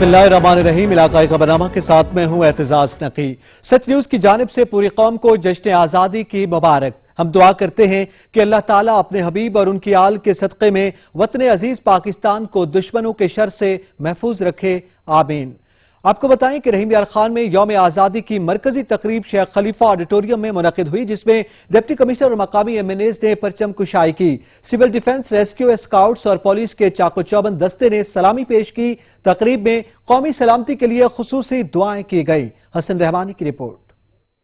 بسم اللہ الرحمن الرحیم، علاقائی خبرنامہ کے ساتھ میں ہوں اعتزاز نقی۔ سچ نیوز کی جانب سے پوری قوم کو جشن آزادی کی مبارک۔ ہم دعا کرتے ہیں کہ اللہ تعالیٰ اپنے حبیب اور ان کی آل کے صدقے میں وطن عزیز پاکستان کو دشمنوں کے شر سے محفوظ رکھے، آمین۔ آپ کو بتائیں کہ رحیم یار خان میں یوم آزادی کی مرکزی تقریب شیخ خلیفہ آڈیٹوریم میں منعقد ہوئی، جس میں ڈپٹی کمشنر اور مقامی ایم این ایز نے پرچم کشائی کی۔ سول ڈیفنس، ریسکیو، اسکاؤٹس اور پولیس کے چاقو چوبند دستے نے سلامی پیش کی۔ تقریب میں قومی سلامتی کے لیے خصوصی دعائیں کی گئی۔ حسن رحمانی کی رپورٹ۔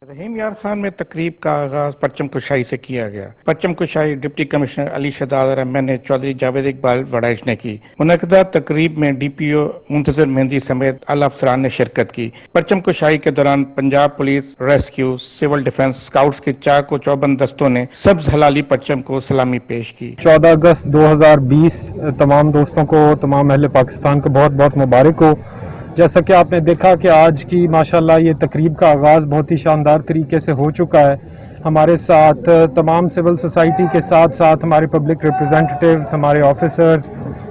رحیم یار خان میں تقریب کا آغاز پرچم کشائی سے کیا گیا۔ پرچم کشائی ڈپٹی کمشنر علی شہزاد اور ایم این اے چودھری جاوید اقبال وڑائش نے کی۔ منعقدہ تقریب میں ڈی پی او منتظر مہندی سمیت اعلی افسران نے شرکت کی۔ پرچم کشائی کے دوران Punjab police, rescue, civil defence, scouts کے چاق و چوبند دستوں نے سبز ہلالی پرچم کو سلامی پیش کی۔ 14 اگست 2020 تمام دوستوں کو، تمام اہل پاکستان کو بہت بہت مبارک ہو۔ جیسا کہ آپ نے دیکھا کہ آج کی ماشاءاللہ یہ تقریب کا آغاز بہت ہی شاندار طریقے سے ہو چکا ہے۔ ہمارے ساتھ تمام سول سوسائٹی کے ساتھ ساتھ ہمارے پبلک ریپرزینٹیٹیوز، ہمارے officers,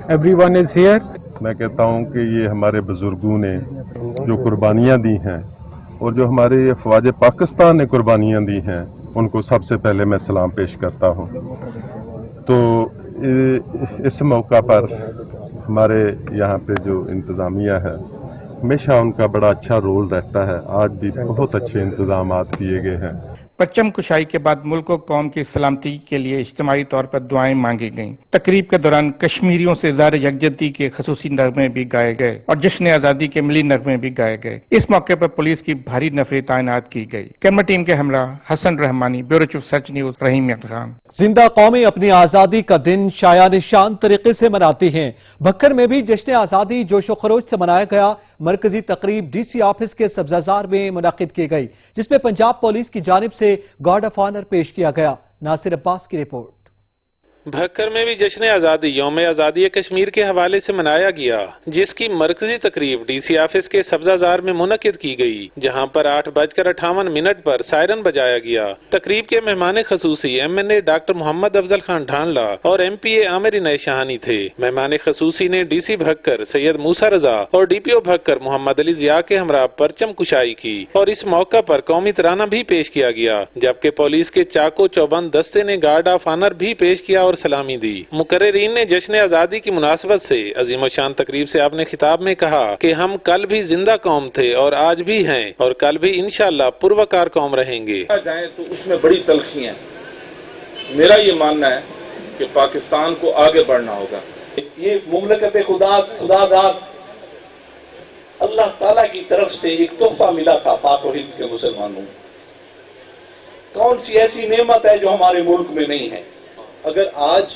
every one is here. میں کہتا ہوں کہ یہ ہمارے بزرگوں نے جو قربانیاں دی ہیں اور جو ہمارے افواج پاکستان نے قربانیاں دی ہیں، ان کو سب سے پہلے میں سلام پیش کرتا ہوں۔ تو اس موقع پر ہمارے یہاں پہ جو انتظامیہ ہے، ہمیشہ ان کا بڑا اچھا رول رہتا ہے۔ آج بھی بہت اچھے انتظامات کیے گئے ہیں۔ پرچم کشائی کے بعد ملک و قوم کی سلامتی کے لیے اجتماعی طور پر دعائیں مانگی گئیں۔ تقریب کے دوران کشمیریوں سے اظہار یکجہتی کے خصوصی نغمے بھی گائے گئے اور جشن آزادی کے ملی نغمے بھی گائے گئے۔ اس موقع پر پولیس کی بھاری نفری تعینات کی گئی۔ کیمرہ ٹیم کے ہمراہ حسن رحمانی، بیورو چیف سچ نیوز، رحیم یار خان۔ زندہ قومیں اپنی آزادی کا دن شایان شان طریقے سے مناتی ہیں۔ بھکر میں بھی جشن آزادی جوش و خروش سے منایا گیا۔ مرکزی تقریب ڈی سی آفس کے سبززار میں منعقد کی گئی، جس میں پنجاب پولیس کی جانب سے گارڈ آف آنر پیش کیا گیا۔ ناصر عباس کی رپورٹ۔ بھکر میں بھی جشن آزادی یوم آزادی کشمیر کے حوالے سے منایا گیا، جس کی مرکزی تقریب ڈی سی آفس کے سبززار میں منعقد کی گئی، جہاں پر 8:58 پر سائرن بجایا گیا۔ تقریب کے مہمان خصوصی ایم این اے ڈاکٹر محمد افضل خان ڈھانڈلا اور ایم پی اے عامر عنایت شاہانی تھے۔ مہمان خصوصی نے ڈی سی بھکر سید موسیٰ رضا اور ڈی پی او بھکر محمد علی ضیاء کے ہمراہ پرچم کشائی کی اور اس موقع پر قومی ترانہ بھی پیش کیا گیا، جبکہ پولیس کے چاقو چوبند دستے نے گارڈ آف آنر بھی پیش کیا اور سلامی دی۔ مقررین نے جشن آزادی کی مناسبت سے عظیم و شان تقریب سے اپنے خطاب میں کہا کہ ہم کل بھی زندہ قوم تھے اور آج بھی ہیں اور کل بھی انشاءاللہ پروکار قوم رہیں گے۔ جائیں تو اس میں بڑی تلخیاں ہیں۔ میرا یہ ماننا ہے کہ پاکستان کو آگے بڑھنا ہوگا۔ یہ مملکت خدا داد اللہ تعالیٰ کی طرف سے ایک تحفہ ملا تھا پاک و ہند کے مسلمانوں کو۔ کون سی ایسی نعمت ہے جو ہمارے ملک میں نہیں ہے؟ اگر آج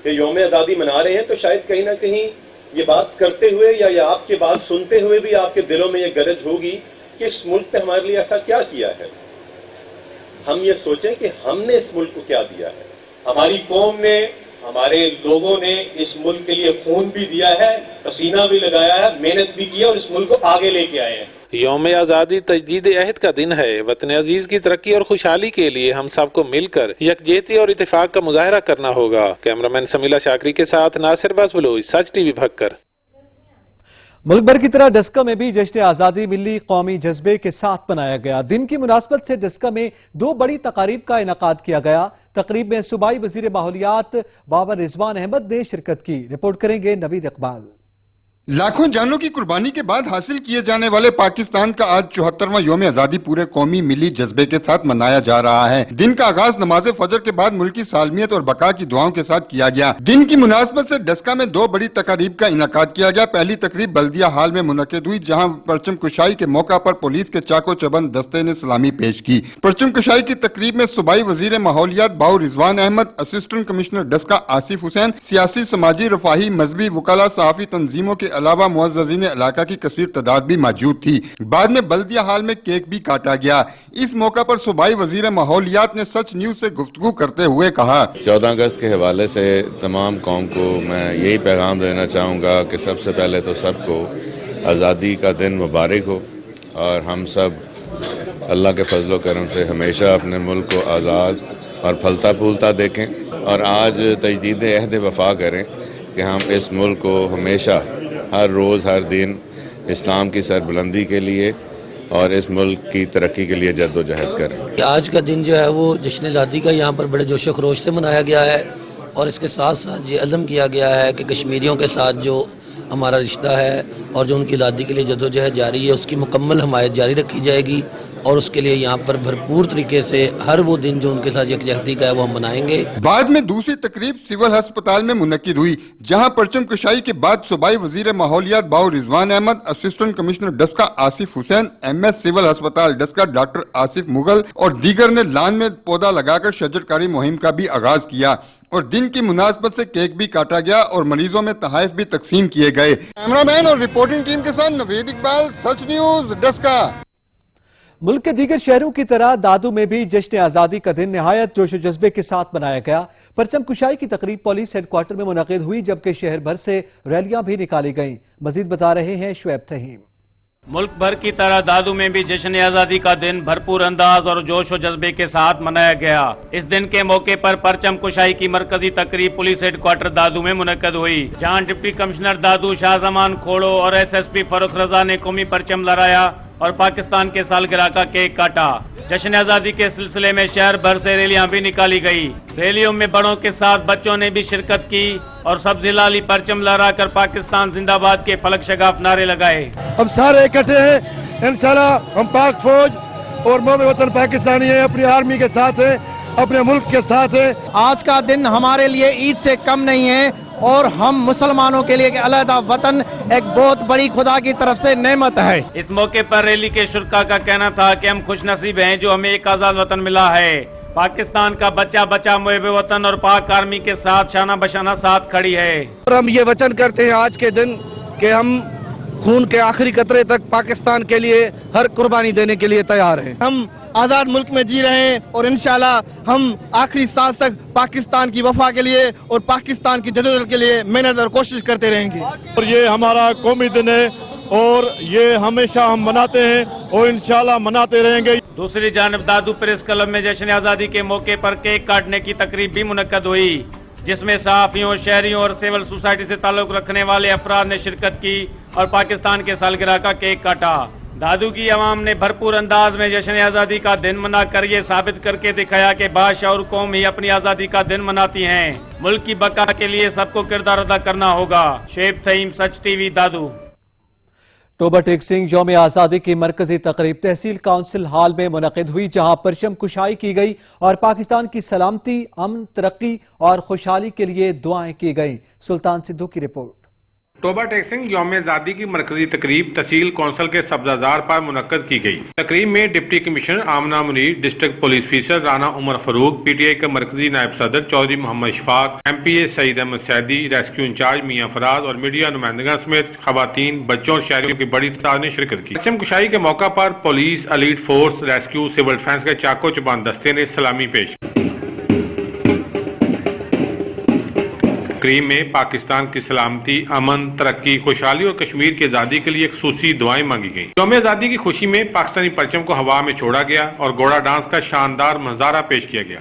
یہ یوم آزادی منا رہے ہیں تو شاید کہیں نہ کہیں یہ بات کرتے ہوئے یا آپ کی بات سنتے ہوئے بھی آپ کے دلوں میں یہ گرج ہوگی کہ اس ملک نے ہمارے لیے ایسا کیا کیا ہے۔ ہم یہ سوچیں کہ ہم نے اس ملک کو کیا دیا ہے۔ ہماری قوم نے، ہمارے لوگوں نے اس ملک کے لیے خون بھی دیا ہے، پسینہ بھی لگایا ہے، محنت بھی کی ہے اور اس ملک کو آگے لے کے آئے ہیں۔ یوم آزادی تجدید عہد کا دن ہے۔ وطن عزیز کی ترقی اور خوشحالی کے لیے ہم سب کو مل کر یکجہتی اور اتفاق کا مظاہرہ کرنا ہوگا۔ کیمرامین سمیلہ شاکری کے ساتھ ناصر باز بلوچ، سچ ٹی وی بھکر۔ ملک بھر کی طرح ڈسکا میں بھی جشن آزادی ملی قومی جذبے کے ساتھ منایا گیا۔ دن کی مناسبت سے ڈسکا میں 2 بڑی تقاریب کا انعقاد کیا گیا۔ تقریب میں صوبائی وزیر ماحولیات بابر رضوان احمد نے شرکت کی۔ رپورٹ کریں گے نوید اقبال۔ لاکھوں جانوں کی قربانی کے بعد حاصل کیے جانے والے پاکستان کا آج 74واں یوم آزادی پورے قومی ملی جذبے کے ساتھ منایا جا رہا ہے۔ دن کا آغاز نماز فجر کے بعد ملکی سالمیت اور بقا کی دعاؤں کے ساتھ کیا گیا۔ دن کی مناسبت سے ڈسکا میں 2 بڑی تقاریب کا انعقاد کیا گیا۔ پہلی تقریب بلدیہ ہال میں منعقد ہوئی، جہاں پرچم کشائی کے موقع پر پولیس کے چاقو چوبند دستے نے سلامی پیش کی۔ پرچم کشائی کی تقریب میں صوبائی وزیر ماحولیات باؤ رضوان احمد، اسسٹنٹ کمشنر ڈسکا آصف حسین، سیاسی، سماجی، رفاہی، مذہبی، وکلاء، صحافی تنظیموں کے علاوہ معززین علاقہ کی کثیر تعداد بھی موجود تھی۔ بعد میں بلدیہ ہال میں کیک بھی کاٹا گیا۔ اس موقع پر صوبائی وزیر ماحولیات نے سچ نیوز سے گفتگو کرتے ہوئے کہا، 14 اگست کے حوالے سے تمام قوم کو میں یہی پیغام دینا چاہوں گا کہ سب سے پہلے تو سب کو آزادی کا دن مبارک ہو اور ہم سب اللہ کے فضل و کرم سے ہمیشہ اپنے ملک کو آزاد اور پھلتا پھولتا دیکھیں اور آج تجدید عہد وفا کریں کہ ہم اس ملک کو ہمیشہ ہر روز ہر دن اسلام کی سربلندی کے لیے اور اس ملک کی ترقی کے لیے جدوجہد کریں. آج کا دن جو ہے وہ جشن آزادی کا یہاں پر بڑے جوش و خروش سے منایا گیا ہے، اور اس کے ساتھ ساتھ یہ عزم کیا گیا ہے کہ کشمیریوں کے ساتھ جو ہمارا رشتہ ہے اور جو ان کی آزادی کے لیے جدوجہد جاری ہے اس کی مکمل حمایت جاری رکھی جائے گی، اور اس کے لیے یہاں پر بھرپور طریقے سے ہر وہ دن جو ان کے ساتھ یکجہتی کا ہے وہ ہم منائیں گے. بعد میں دوسری تقریب سول ہسپتال میں منعقد ہوئی، جہاں پرچم کشائی کے بعد صوبائی وزیر ماحولیات باؤ رضوان احمد، اسسٹنٹ کمشنر ڈسکا آصف حسین، ایم ایس سول ہسپتال ڈسکا ڈاکٹر آصف مغل اور دیگر نے لان میں پودا لگا کر شجرکاری مہم کا بھی آغاز کیا، اور دن کی مناسبت سے کیک بھی کاٹا گیا اور مریضوں میں تحائف بھی تقسیم کیے گئے. کیمرہ مین اور رپورٹنگ ٹیم کے ساتھ نوید اقبال، سچ نیوز، ڈسکا. ملک کے دیگر شہروں کی طرح دادو میں بھی جشن آزادی کا دن نہایت جوش و جذبے کے ساتھ منایا گیا. پرچم کشائی کی تقریب پولیس ہیڈ کوارٹر میں منعقد ہوئی، جبکہ شہر بھر سے ریلیاں بھی نکالی گئیں. مزید بتا رہے ہیں شعیب تہیم. ملک بھر کی طرح دادو میں بھی جشن آزادی کا دن بھرپور انداز اور جوش و جذبے کے ساتھ منایا گیا. اس دن کے موقع پر پرچم کشائی کی مرکزی تقریب پولیس ہیڈ کوارٹر دادو میں منعقد ہوئی، جہاں ڈپٹی کمشنر دادو شاہ زمان کھوڑو اور ایس ایس پی فاروق رضا نے قومی پرچم لہرایا اور پاکستان کے سالگرہ کا کیک کاٹا. جشن آزادی کے سلسلے میں شہر بھر سے ریلیاں بھی نکالی گئی. ریلیوں میں بڑوں کے ساتھ بچوں نے بھی شرکت کی اور سبز لالی پرچم لہرا کر پاکستان زندہ آباد کے فلک شگاف نعرے لگائے. ہم سارے اکٹھے ہیں، انشاءاللہ ہم پاک فوج اور محب وطن پاکستانی ہیں، اپنی آرمی کے ساتھ ہیں، اپنے ملک کے ساتھ ہیں. آج کا دن ہمارے لیے عید سے کم نہیں ہے، اور ہم مسلمانوں کے لیے علیحدہ وطن ایک بہت بڑی خدا کی طرف سے نعمت ہے. اس موقع پر ریلی کے شرکا کا کہنا تھا کہ ہم خوش نصیب ہیں جو ہمیں ایک آزاد وطن ملا ہے. پاکستان کا بچہ بچہ محب وطن اور پاک آرمی کے ساتھ شانہ بشانہ ساتھ کھڑی ہے. اور ہم یہ وچن کرتے ہیں آج کے دن کہ ہم خون کے آخری قطرے تک پاکستان کے لیے ہر قربانی دینے کے لیے تیار ہیں. ہم آزاد ملک میں جی رہے ہیں اور انشاءاللہ ہم آخری سانس تک پاکستان کی وفا کے لیے اور پاکستان کی جدوجہد کے لیے محنت اور کوشش کرتے رہیں گے. اور یہ ہمارا قومی دن ہے اور یہ ہمیشہ ہم مناتے ہیں اور انشاءاللہ مناتے رہیں گے. دوسری جانب دادو پریس کلب میں جشن آزادی کے موقع پر کیک کاٹنے کی تقریب بھی منعقد ہوئی، جس میں صحافیوں، شہریوں اور سول سوسائٹی سے تعلق رکھنے والے افراد نے شرکت کی اور پاکستان کے سالگرہ کا کیک کاٹا. دادو کی عوام نے بھرپور انداز میں جشن آزادی کا دن منا کر یہ ثابت کر کے دکھایا کہ بادشاہ اور قوم ہی اپنی آزادی کا دن مناتی ہیں. ملک کی بقا کے لیے سب کو کردار ادا کرنا ہوگا. شعیب تھیم، سچ ٹی وی، دادو. ٹوبہ ٹیک سنگھ یوم آزادی کی مرکزی تقریب تحصیل کونسل ہال میں منعقد ہوئی، جہاں پرچم کشائی کی گئی اور پاکستان کی سلامتی، امن، ترقی اور خوشحالی کے لیے دعائیں کی گئیں. سلطان سدھو کی رپورٹ. ٹوبہ ٹیک سنگھ یوم آزادی کی مرکزی تقریب تحصیل کونسل کے سبزہ پر منعقد کی گئی. تقریب میں deputy commissioner Amna Munir, district police officer Rana Umar Farooq, P T I کے مرکزی نائب صدر Chaudhry Muhammad Ashfaq, M P A Saeed Ahmed Saidi, rescue incharge میاں فراز اور میڈیا نمائندگان سمیت خواتین، بچوں اور شہریوں کی بڑی تعداد نے شرکت کی. پرچم کشائی کے موقع پر police, elite force, rescue, civil defence کے چاقو چبان دستے نے سلامی پیش کی. تقریب میں پاکستان کی سلامتی، امن، ترقی، خوشحالی اور کشمیر کی آزادی کے لیے خصوصی دعائیں مانگی گئیں. یوم آزادی کی خوشی میں پاکستانی پرچم کو ہوا میں چھوڑا گیا اور گھوڑا ڈانس کا شاندار نظارہ پیش کیا گیا.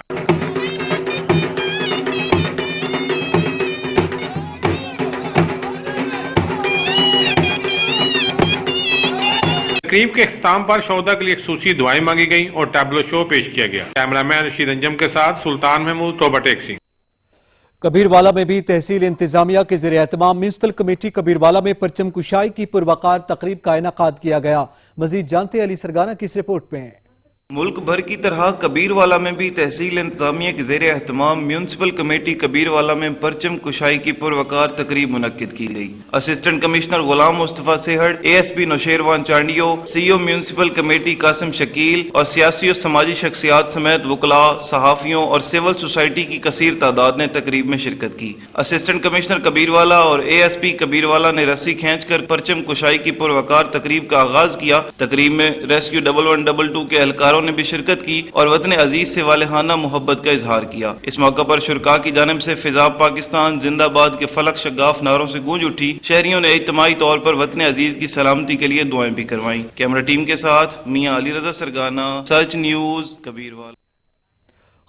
تقریب کے اختتام پر شہداء کے لیے خصوصی دعائیں مانگی گئیں اور ٹیبلو شو پیش کیا گیا. کیمرہ مین رشید انجم کے ساتھ سلطان محمود، ٹوبہ ٹیک سنگھ. کبیروالا میں بھی تحصیل انتظامیہ کے زیر اہتمام میونسپل کمیٹی کبیروالا میں پرچم کشائی کی پروقار تقریب کا انعقاد کیا گیا. مزید جانتے علی سرگانہ کی اس رپورٹ میں. ملک بھر کی طرح کبیروالا میں بھی تحصیل انتظامیہ کے زیر اہتمام میونسپل کمیٹی کبیروالا میں پرچم کشائی کی پروقار تقریب منعقد کی گئی. Assistant commissioner Ghulam Mustafa Sahar, A S P Nausherwan Chandio, C O municipal committee Qasim Shakeel اور سیاسی و سماجی شخصیات سمیت وکلاء، صحافیوں اور سول سوسائٹی کی کثیر تعداد نے تقریب میں شرکت کی. اسسٹنٹ کمشنر کبیروالا اور اے ایس پی کبیروالا نے رسی کھینچ کر پرچم کشائی کی پروقار تقریب کا آغاز کیا. تقریب میں ریسکیو 1112 کے اہلکاروں نے بھی شرکت کی اور وطن عزیز سے والہانہ محبت کا اظہار کیا. اس موقع پر شرکاء کی جانب سے فضا پاکستان زندہ باد کے فلک شگاف نعروں سے گونج اٹھی. شہریوں نے اجتماعی طور پر وطن عزیز کی سلامتی کے لیے دعائیں بھی کروائیں. کیمرہ ٹیم کے ساتھ میاں علی رضا سرگانہ، سچ نیوز، کبیروالا.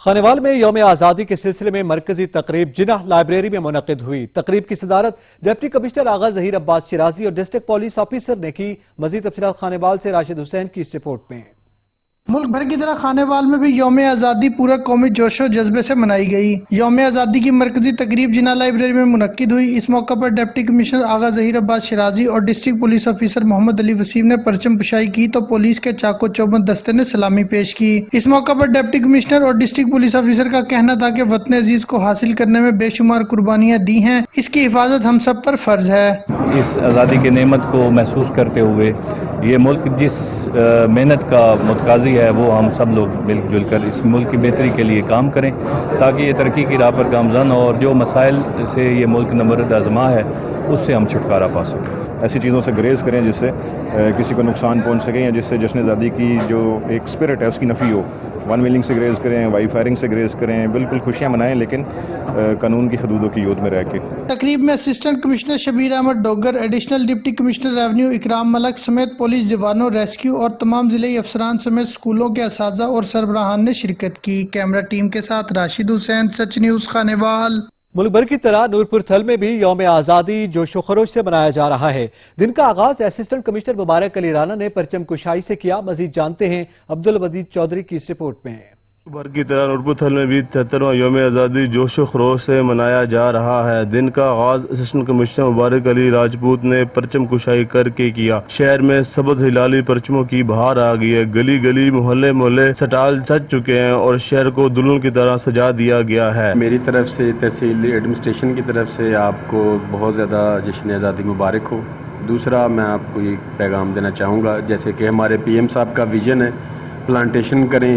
खानेवाल में यौम आज़ादी के सिलसिले में मरकजी तकरीब जिन्ना लाइब्रेरी में मुनक़िद हुई। तकरीब की सदारत डिप्टी कमिश्नर आगा ज़हीर अब्बास शिराजी और डिस्ट्रिक्ट पुलिस ऑफिसर ने की। मज़ीद तफसीलात खानेवाल से राशिद हुसैन की इस रिपोर्ट में। मुल्क भर की तरह खानेवाल में भी यौम आज़ादी पूरे कौमी जोशो जज्बे से मनाई गई। यौम आज़ादी की मरकजी तकरीब जिन्ना लाइब्रेरी में मुनक्किद हुई। इस मौके पर डिप्टी कमिश्नर आगा ज़हीर अब्बास शिराजी और district police officer Muhammad Ali Waseem ने परचम कुशाई की तो पुलिस के चाको चौबंद दस्ते ने सलामी पेश की। इस मौके पर डिप्टी कमिश्नर और डिस्ट्रिक्ट पुलिस ऑफिसर का कहना था कि वतन अजीज को हासिल करने में बेशुमार कुर्बानियाँ दी हैं, इसकी हिफाजत हम सब पर फर्ज है। इस आज़ादी की नेमत को महसूस करते हुए ये मुल्क जिस मेहनत का मुतकाज़ी है वो हम सब लोग मिलजुल कर इस मुल्क की बेहतरी के लिए काम करें ताकि ये तरक्की की राह पर गामज़न और जो मसाइल से ये मुल्क नमरद आज़मा है उससे हम छुटकारा पा सकें। ऐसी चीज़ों से ग्रेज करें जिससे किसी को नुकसान पहुंच सके या जिससे जश्न आज़ादी की जो एक स्पिरिट है उसकी नफ़ी हो। वन व्हीलिंग से ग्रेज करें, वाई फायरिंग से ग्रेज करें, बिल्कुल खुशियाँ मनाएं लेकिन कानून की हदूदों की योद में रह के। तकरीब में assistant commissioner Shabbir Ahmad Dogar, additional deputy commissioner revenue Ikram Malik समेत पुलिस जवानों, रेस्क्यू और तमाम जिले अफसरान समेत स्कूलों के असातिज़ा और सरबराहान ने शिरकत की। कैमरा टीम के साथ राशिद हुसैन, सच न्यूज़ खानेवाल। मुल्क भर की तरह नूरपुर थल में भी यौम आज़ादी जोशो खरोश से मनाया जा रहा है। दिन का आगाज असिस्टेंट कमिश्नर मुबारक अली राना ने परचम कुशाई से किया। मजीद जानते हैं अब्दुल वजीद चौधरी की इस रिपोर्ट में। भर की तरह नूरपुर थल में भी 73वां यौम आज़ादी जोशो खरोश से मनाया जा रहा है। दिन का आगाज असिस्टेंट कमिश्नर मुबारक अली राजपूत ने परचम कुशाई करके किया। शहर में सबज हिलाली परचमों की बहार आ गई है। गली गली मोहल्ले मोहल्ले स्टाल सज चुके हैं और शहर को दुल्हन की तरह सजा दिया गया है। मेरी तरफ से तहसील एडमिनिस्ट्रेशन की तरफ से आपको बहुत ज़्यादा जश्न आज़ादी मुबारक हो। दूसरा मैं आपको ये पैगाम देना चाहूँगा जैसे कि हमारे PM साहब का विजन है, प्लांटेशन करें,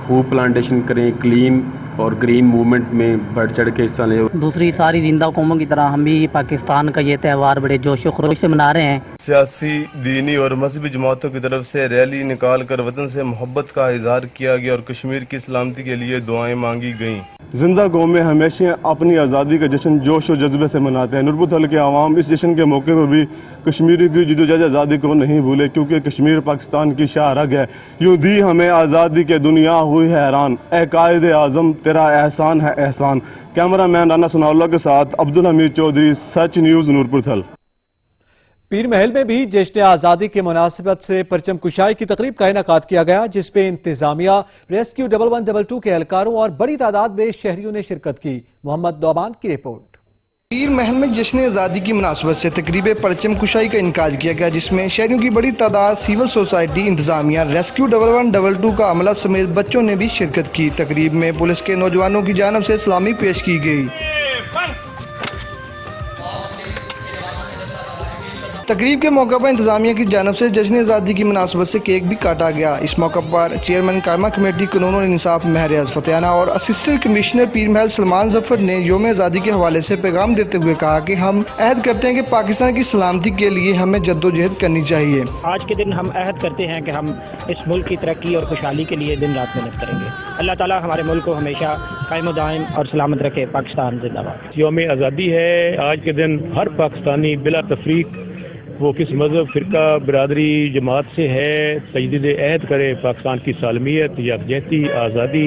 खूब प्लांटेशन करें, क्लीन और ग्रीन मूवमेंट में बढ़ चढ़ के हिस्सा लें। दूसरी सारी जिंदा कौमों की तरह हम भी पाकिस्तान का ये त्यौहार बड़े जोश खरोश से मना रहे हैं। सियासी, दीनी और मजहबी जमातों की तरफ से रैली निकाल कर वतन से मोहब्बत का इजहार किया गया और कश्मीर की सलामती के लिए दुआएं मांगी गईं। जिंदा कौमें हमेशा अपनी आज़ादी का जश्न जोश और जज्बे से मनाते हैं। नूरपुर थल के आवाम इस जश्न के मौके पर भी कश्मीरी की जदोजहद आज़ादी को नहीं भूले क्योंकि कश्मीर पाकिस्तान की शाह रग है। यूं दी हमें आज़ादी के दुनिया हुई हैरान, ए कायदे आज़म तेरा एहसान है एहसान। कैमरामैन राना सनाउल्लाह के साथ अब्दुल हमीद चौधरी, सच न्यूज़ नूरपुर थल। पीर महल में भी जश्न आज़ादी के मुनासिबत से परचम कुशाई की तकरीब का इनेकाद किया गया जिसपे इंतजामिया, रेस्क्यू 1112 के एहलकारों और बड़ी तादाद में शहरियों ने शिरकत की। मोहम्मद दोबान की रिपोर्ट। पीर महल में जश्न आज़ादी की मुनासबत से तकरीब परचम कुशाई का इनकाद किया गया जिसमें शहरियों की बड़ी तादाद, सिविल सोसाइटी, इंतजामिया, रेस्क्यू 1112 का अमला समेत बच्चों ने भी शिरकत की। तकरीब में पुलिस के नौजवानों की जानब से सलामी पेश की गई। तकरीब के मौके पर इंतजामिया की जानब से जश्न आज़ादी की मुनासबत से केक भी काटा गया। इस मौके पर चेयरमैन कायमा कमेटी कानून और इंसाफ महरियाज फतेहाना और असिस्टेंट कमिश्नर पीर महल सलमान जफर ने यौम आज़ादी के हवाले से पैगाम देते हुए कहा कि हम अहद करते हैं कि पाकिस्तान की सलामती के लिए हमें जद्दोजहद करनी चाहिए। आज के दिन हम अहद करते हैं कि हम इस मुल्क की तरक्की और खुशहाली के लिए दिन रात मेहनत करेंगे। अल्लाह ताला हमारे मुल्क को हमेशा कायम दायम और सलामत रखे। पाकिस्तान जिंदाबाद। यौम आज़ादी है। आज के दिन हर पाकिस्तानी बिला तफरीक वो किस मज़हब, फ़िरका, बिरादरी, जमात से है, तजदीद अहद करे पाकिस्तान की सालमियत, यकजहती, आज़ादी,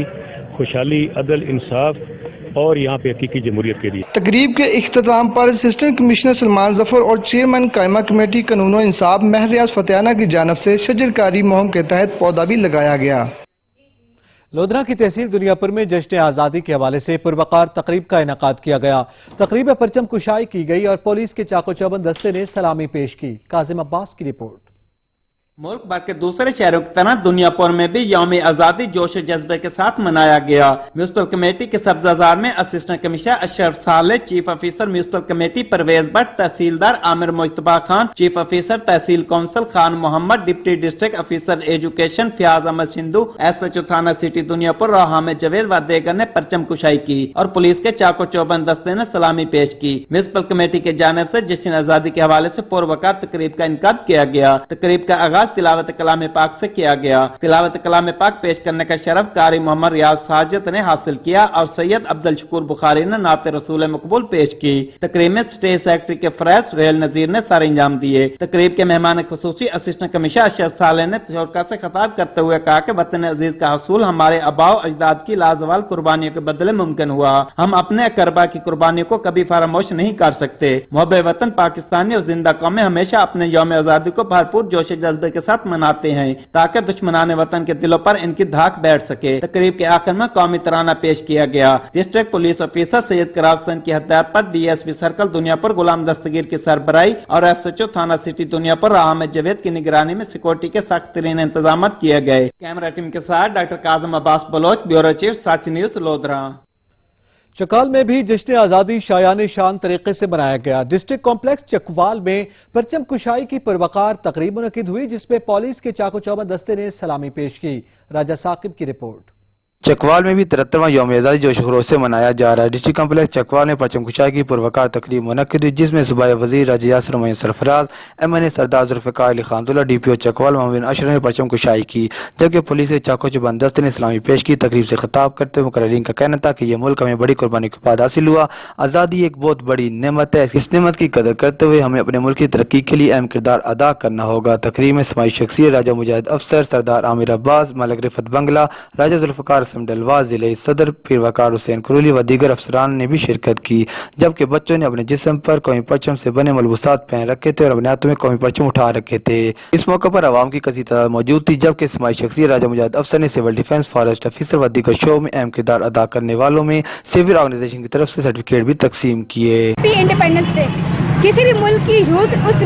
खुशहाली, अदल, इंसाफ और यहाँ पे हकीकी जमहूरियत के लिए। तकरीब के इख्तिताम पर असिस्टेंट कमिश्नर सलमान जफर और चेयरमैन कायमा कमेटी कानून और इंसाफ महरियाज फतेहाना की जानब से शजरकारी मुहिम के तहत पौधा भी लगाया गया। लोधरा की तहसील दुनियापुर में जश्न आज़ादी के हवाले से पुरवकार तकरीब का इनेकाद किया गया। तकरीब में परचम कुशाई की गई और पुलिस के चाको चौबंद दस्ते ने सलामी पेश की। काजिम अब्बास की रिपोर्ट। मुल्क भर के दूसरे शहरों की तरह दुनियापुर में भी यौम आज़ादी जोश जज्बे के साथ मनाया गया। म्यूनिसिपल कमेटी के सब्जाजार में assistant commissioner Ashraf Saleh, chief officer municipal committee Parvez Bhatt, tehsildar Amir Mustafa Khan, chief officer tehsil council Khan Mohammad, deputy district officer education Fayyaz Ahmad Sindhu, SHO थाना सिटी दुनियापुर रोहा में जवेद व देगर ने परचम कुशाई की और पुलिस के चाको चौबंद दस्ते ने सलामी पेश की। म्यूनिसिपल कमेटी की जानिब से जश्न आज़ादी के हवाले से पुरवकार तकरीब का इनेकाद किया गया। तकरीब का आगाज आगाज तिलावत कलाम पाक से किया गया। तिलावत कलाम पाक पेश करने का शरफ कारी मोहम्मद रियाज साजिद ने हासिल किया और सैयद अब्दुल शकूर बुखारी ने नात रसूल मकबूल पेश की। तकरीब में स्टेट सेक्रेटरी के फरैज सुहेल नजीर ने सर अंजाम दिए। तकरीब के मेहमान खुसूसी असिस्टेंट कमिश्नर अशरफ साले ने शोरका से खिताब करते हुए कहा कि वतन अजीज का हसूल हमारे आबाओ अजदाद की लाजवाल कुर्बानियों के बदले मुमकिन हुआ। हम अपने अकरबा की कुर्बानियों को कभी फरामोश नहीं कर सकते। मुहब्बे वतन पाकिस्तानी और जिंदा कौमें हमेशा अपने यौम आजादी को भरपूर जोश जज्बे के साथ मनाते हैं ताकि दुश्मनाने वतन के दिलों पर इनकी धाक बैठ सके। तकरीब के आखिर में कौमी तराना पेश किया गया। डिस्ट्रिक्ट पुलिस ऑफिसर सैयद करार हुसैन की हदायत पर डीएसपी सर्कल दुनियापुर गुलाम दस्तगीर की सरबराही और एसएचओ थाना सिटी दुनियापुर अहमद जवेद की निगरानी में सिक्योरिटी के सख्त तरीन इंतजाम किए गए। कैमरा टीम के साथ doctor काजम Abbas Bloch, bureau chief सच न्यूज लोधरा। चकाल में भी जश्न आजादी शायान शान तरीके से मनाया गया। डिस्ट्रिक्ट कॉम्प्लेक्स चकवाल में परचम कुशाई की पुरवकार तकरीब मुनक्किद हुई जिसमें पुलिस के चाको चौबंद दस्ते ने सलामी पेश की। राजा साकिब की रिपोर्ट। चकवाल में भी 73वां यौम आज़ादी जोश खरोश से मनाया जा रहा है। डिस्ट्रिक्ट कॉम्प्लेक्स चकवाल में परचम कुशाई की पुरवकार तकरीब मुनक्किद हुई जिसमें सूबाई वजीर राजा यासिर मोइन सरफराज, MNA सरदार जुल्फ़िकार अली खान, DPO चकवाल मोहम्मद अशरफ ने परचम कुशाई की, जबकि पुलिस के चाको चौबंद दस्ते ने सलामी पेश की। तकरीब से खिताब करते हुए मुकर्रीन का कहना था कि यह मुल्क हमें बड़ी कुर्बानी के बाद हासिल हुआ। आज़ादी एक बहुत बड़ी नेमत है, इस नेमत की कदर करते हुए हमें अपने मुल्क की तरक्की के लिए अहम किरदार अदा करना होगा। तकरीब में समाई शख्सियत राजा मुजाहिद अफसर सरदार आमिर अब्बास, मलक रिफत बंगला, राजा जुल्फ़िकार समडलवाज, जिले सदर पीर वकार हुसैन कुरूली व दीगर अफसरान ने भी शिरकत की, जबकि बच्चों ने अपने जिस्म पर कौमी परचम से बने मलबूसात पहन रखे थे और अपने हाथों में कौमी परचम उठा रखे थे। इस मौके पर आवाम की कसी तादाद मौजूद थी, जबकि समाई शख्सियत राजा मुजाहिद अफसर ने सिविल डिफेंस, फॉरेस्ट ऑफिसर व दीगर शो में अहम किरदार अदा करने वालों में सिविल ऑर्गेनाइजेशन की तरफ से सर्टिफिकेट भी तकसीम किए। इंडिपेंडेंस डे किसी भी मुल्क की यूथ उस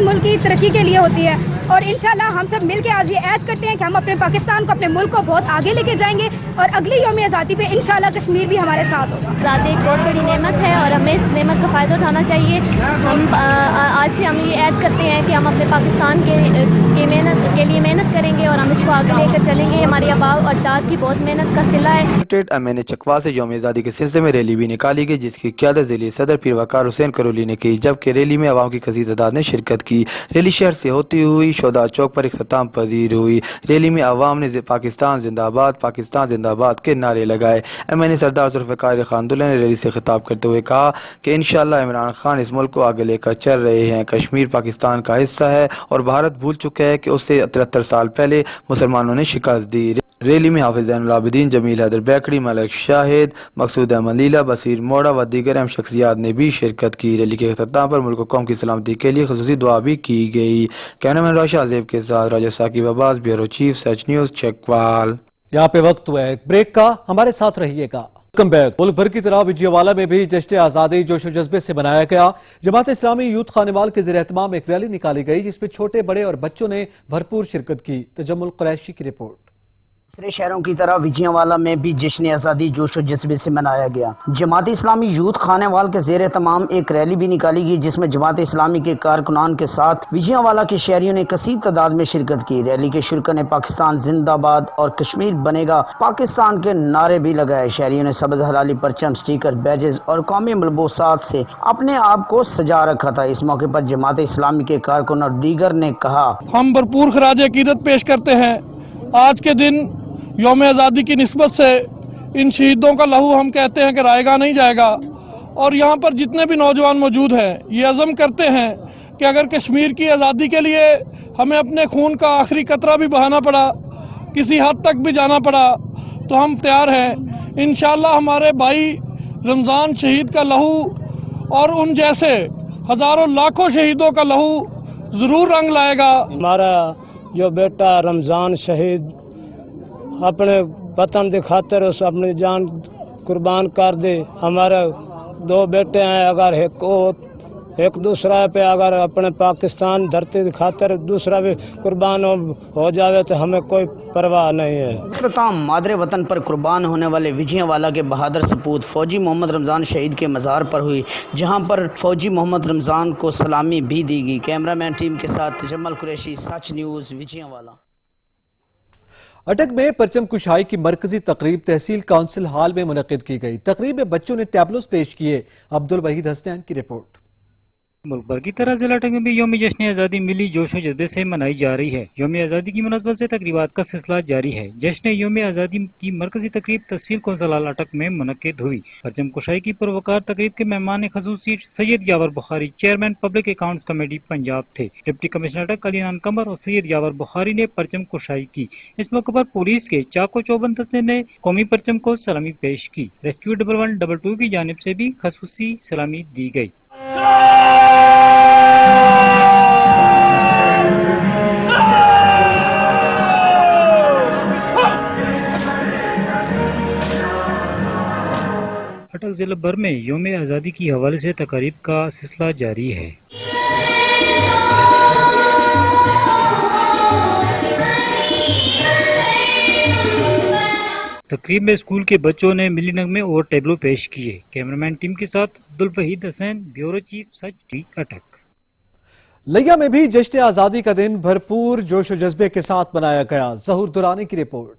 मुल्क की तरक्की के लिए होती है और इंशाल्लाह हम सब मिलकर आज ये ऐद करते हैं कि हम अपने पाकिस्तान को, अपने मुल्क को बहुत आगे लेके जाएंगे और अगली यौम आज़ादी पे इंशाल्लाह कश्मीर भी हमारे साथ होगा। आज़ादी एक बहुत बड़ी नेमत है और हमें इस नेमत का फ़ायदा उठाना चाहिए। हम आज से हम ये ऐद करते हैं कि हम अपने पाकिस्तान के लिए मेहनत करेंगे और हम इसको आगे लेकर चलेंगे। हमारी आबाओ और अजदाद की बहुत मेहनत का सिला है। स्टेट MNA चकवा से यौम आज़ादी के सिलसिले में रैली भी निकाली गई जिसकी क़यादत ज़िले सदर पीर वकार हुसैन करोली ने की, जबकि रैली में आवाम की कसीर तादाद ने शिरकत की। रैली शहर से होती हुई शोदा चौक पर इख्तिताम पजीर हुई। रैली में आवाम ने पाकिस्तान जिंदाबाद के नारे लगाए। MNA सरदार जुल्फ़िकार अली खान ने रैली से खिताब करते हुए कहा कि इंशाअल्लाह इमरान खान इस मुल्क को आगे लेकर चल रहे हैं। कश्मीर पाकिस्तान का हिस्सा है और भारत भूल चुका है कि उससे 73 साल पहले मुसलमानों ने शिकस्त दी। रैली में हाफिज ज़ैनुल आबिदीन, जमील हैदर बैकड़ी, मलक शाहिद, मकसूद अहमद लीला, बसीर मोड़ा व दीगर अहम शख्सियात ने भी शिरकत की। रैली के अख्तिताम पर मुल्क कौम की सलामती के लिए खुसूसी दुआ भी की गई। कैमरामैन राशा अज़ेब के साथ राजा साकिब अब्बास, ब्यूरो चीफ सच न्यूज चकवाल। यहाँ पे वक्त हुआ है ब्रेक का, हमारे साथ रहिएगा। Welcome back. मुल्क भर की तरह विजयवाला में भी जश्न आज़ादी जोश व जज्बे से मनाया गया। जमात इस्लामी यूथ खानेवाल के ज़ेर एहतमाम एक रैली निकाली गई जिसमें छोटे बड़े और बच्चों ने भरपूर शिरकत की। तजम्मुल कुरैशी की रिपोर्ट। दूसरे शहरों की तरह विजयवाला में भी जश्न आज़ादी जोश व जज्बे से मनाया गया। जमात इस्लामी यूथ खानेवाल के ज़ेर तमाम एक रैली भी निकाली गई जिसमें जमात इस्लामी के कारकुनान के साथ विजयवाला के शहरियों ने कसीर तादाद में शिरकत की। रैली के शुरका ने पाकिस्तान जिंदाबाद और कश्मीर बनेगा पाकिस्तान के नारे भी लगाए। शहरियों ने सब्ज़ हलाली परचम, स्टिकर, बैजेस और कौमी मलबूसात से अपने आप को सजा रखा था। इस मौके पर जमात इस्लामी के कारकुन और दीगर ने कहा, हम भरपूर खराज अकीदत पेश करते हैं। आज के दिन यौम आज़ादी की निस्बत से इन शहीदों का लहू हम कहते हैं कि रायगा नहीं जाएगा और यहाँ पर जितने भी नौजवान मौजूद हैं ये अज़म करते हैं कि अगर कश्मीर की आज़ादी के लिए हमें अपने खून का आखिरी कतरा भी बहाना पड़ा, किसी हद तक भी जाना पड़ा, तो हम तैयार हैं। इंशाअल्लाह हमारे भाई रमज़ान शहीद का लहू और उन जैसे हज़ारों लाखों शहीदों का लहू ज़रूर रंग लाएगा। हमारा जो बेटा रमज़ान शहीद अपने वतन की खातिर उस अपनी जान कुर्बान कर दे। हमारे दो बेटे हैं, अगर एक दूसरा पे अगर अपने पाकिस्तान धरती की खातिर दूसरा भी कुर्बान हो जावे तो हमें कोई परवाह नहीं है। इख्तिताम मादरे वतन पर कुर्बान होने वाले विजयवाला के बहादुर सपूत फौजी मोहम्मद रमज़ान शहीद के मज़ार पर हुई, जहां पर फौजी मोहम्मद रमज़ान को सलामी भी दी गई। कैमरामैन टीम के साथ तजम्मुल कुरैशी, सच न्यूज़, विजयवाला। अटक में परचम कुशाई की मरकजी तकरीब तहसील काउंसिल हॉल में मुनक्किद की गई। तकरीब में बच्चों ने टैबलोस पेश किए। अब्दुल वहीद हसनैन की रिपोर्ट। मुल्क भर की तरह जिला अटक में भी यौम जश्न आज़ादी मिली जोश और जज्बे से मनाई जा रही है। यौम आज़ादी की मुनासबत से तकरीबात का सिलसिला जारी है। जश्न यौम आज़ादी की मरकजी तकरीब तहसील कौंसल अटक में मुनक्किद हुई। परचम कुशाई की पुरवकार तकरीब के मेहमान खसूसी Syed Yawar Bukhari chairman public accounts committee Punjab थे। डिप्टी कमिश्नर अटक अलीनान कमर और सैयद यावर बुखारी ने परचम कुशाई की। इस मौके पर पुलिस के चाको चौबंद दस्ते ने कौमी परचम को सलामी पेश की। रेस्क्यू 112 की जानिब से भी खसूसी सलामी दी गई। अटक जिला भर में यौम आज़ादी की हवाले से तकारीब का सिलसिला जारी है। तकरीब में स्कूल के बच्चों ने मिली नगमे और टेबलो पेश किए। कैमरामैन टीम के साथ अब्दुल वहीद हसैन, ब्यूरो चीफ सच टी अटक। लिया में भी जश्न आज़ादी का दिन भरपूर जोश और जज्बे के साथ मनाया गया। ज़हूर दुरानी की रिपोर्ट।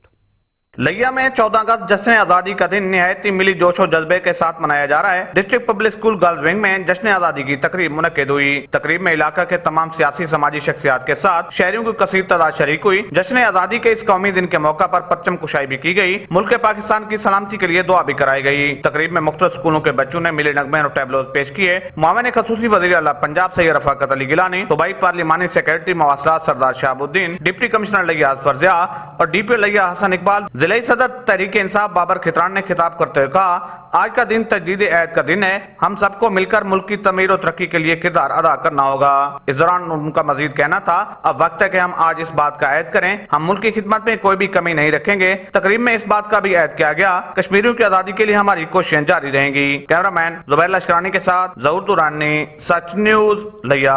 लिया में 14 अगस्त जश्न आज़ादी का दिन निहायत ही मिली जोश और जज्बे के साथ मनाया जा रहा है। District public school girls wing में जश्न आज़ादी की तकरीब मुनक्किद हुई। तकरीब में इलाका के तमाम सियासी समाजी शख्सियात के साथ शहरियों की कसीर तादाद शरीक हुई। जश्न आज़ादी के इस कौमी दिन के मौका पर परचम कुशाई भी की गई। मुल्क पाकिस्तान की सलामती के लिए दुआ भी कराई गई। तकरीब में मुख्तलिफ स्कूलों के बच्चों ने मिले नगमे और टैबलोज पेश किए। मुआविन खसूसी वज़ीर आला पंजाब सैयद रफ़ाकत अली गिलानी, सूबाई पार्लिमानी सेक्रेटरी मवासलात सरदार शहाबुद्दीन, डिप्टी कमिश्नर लिया फरजिया और डीपीओ लिया हसन इकबाल, जिले सदर तहरीक इंसाफ बाबर खितरान ने खिताब करते हुए कहा, आज का दिन तजदीद ऐद का दिन है। हम सबको मिलकर मुल्क की तमीर और तरक्की के लिए किरदार अदा करना होगा। इस दौरान उनका मजीद कहना था, अब वक्त है कि हम आज इस बात का ऐद करें, हम मुल्क की खिदमत में कोई भी कमी नहीं रखेंगे। तकरीब में इस बात का भी ऐद किया गया, कश्मीरियों की आजादी के लिए हमारी कोशिशें जारी रहेंगी। कैमरामैन जुबैर लश्करानी के साथ ज़हूर दुरानी, सच न्यूज लिया।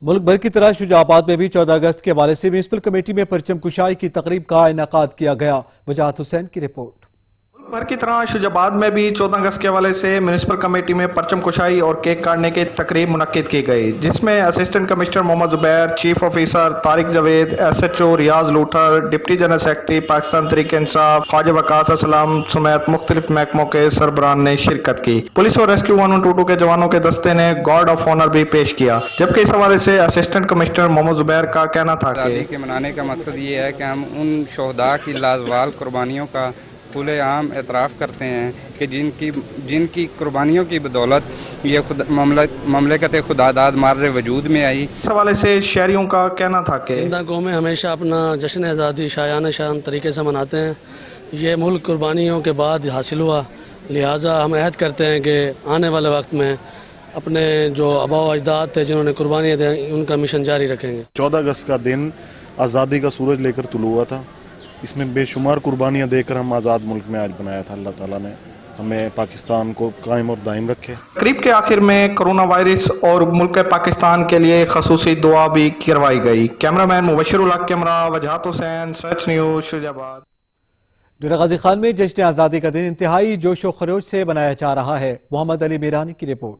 मुल्क भर की तरह शुजाबाद में भी 14 अगस्त के हवाले से म्यूनिसिपल कमेटी में परचम कुशाई की तकरीब का इनेकाद किया गया। वजाहत हुसैन की रिपोर्ट। भर की तरह शुजाबाद में भी 14 अगस्त के हवाले से म्यूनिसिपल कमेटी में परचम कुशाई और केक काटने की तकरीब मुनक्किद की गई, जिसमें assistant commissioner Mohammad Zubair, chief officer Tariq Javed, SHO Riaz Luthar, deputy general secretary Pakistan Tehreek Insaf Khawaja Waqas Aslam समेत मुख्तलिफ महकमों के सरबराहान ने शिरकत की। पुलिस और रेस्क्यू 122 के जवानों के दस्ते ने गार्ड ऑफ ऑनर भी पेश किया। जबकि इस हवाले से असिस्टेंट कमिश्नर मोहम्मद जुबैर का कहना था कि मनाने का मकसद ये है कि हम उन शोहदा की लाजवाल कुर्बानियों का खुले आम एतराफ़ करते हैं कि जिनकी कुर्बानियों की बदौलत ये ममलकत खुदादाद मार्ज़ वजूद में आई। इस हवाले से शहरियों का कहना था कि कौमें हमेशा अपना जश्न आज़ादी शायान शान तरीके से मनाते हैं। ये मुल्क कुर्बानियों के बाद हासिल हुआ, लिहाजा हम अहद करते हैं कि आने वाले वक्त में अपने जो आबा अजदाद थे जिन्होंने कुर्बानियाँ दी, उनका मिशन जारी रखेंगे। 14 अगस्त का दिन आज़ादी का सूरज लेकर तुलू हुआ था। इसमें बेशुमार कुर्बानियाँ देकर हम आज़ाद मुल्क में आज बनाया था। अल्लाह ताला ने हमें पाकिस्तान को कायम और दायम रखे। तकरीब के आखिर में कोरोना वायरस और मुल्क पाकिस्तान के लिए खसूसी दुआ भी करवाई गई। कैमरामैन मुबशिरुल हक कैमरा वजाहत हुसैन, सच न्यूज शुजाबाद। डेरा गाजी खान में जश्न आज़ादी का दिन इंतहाई जोश और खरोश से मनाया जा रहा है। मोहम्मद अली मीरानी की रिपोर्ट।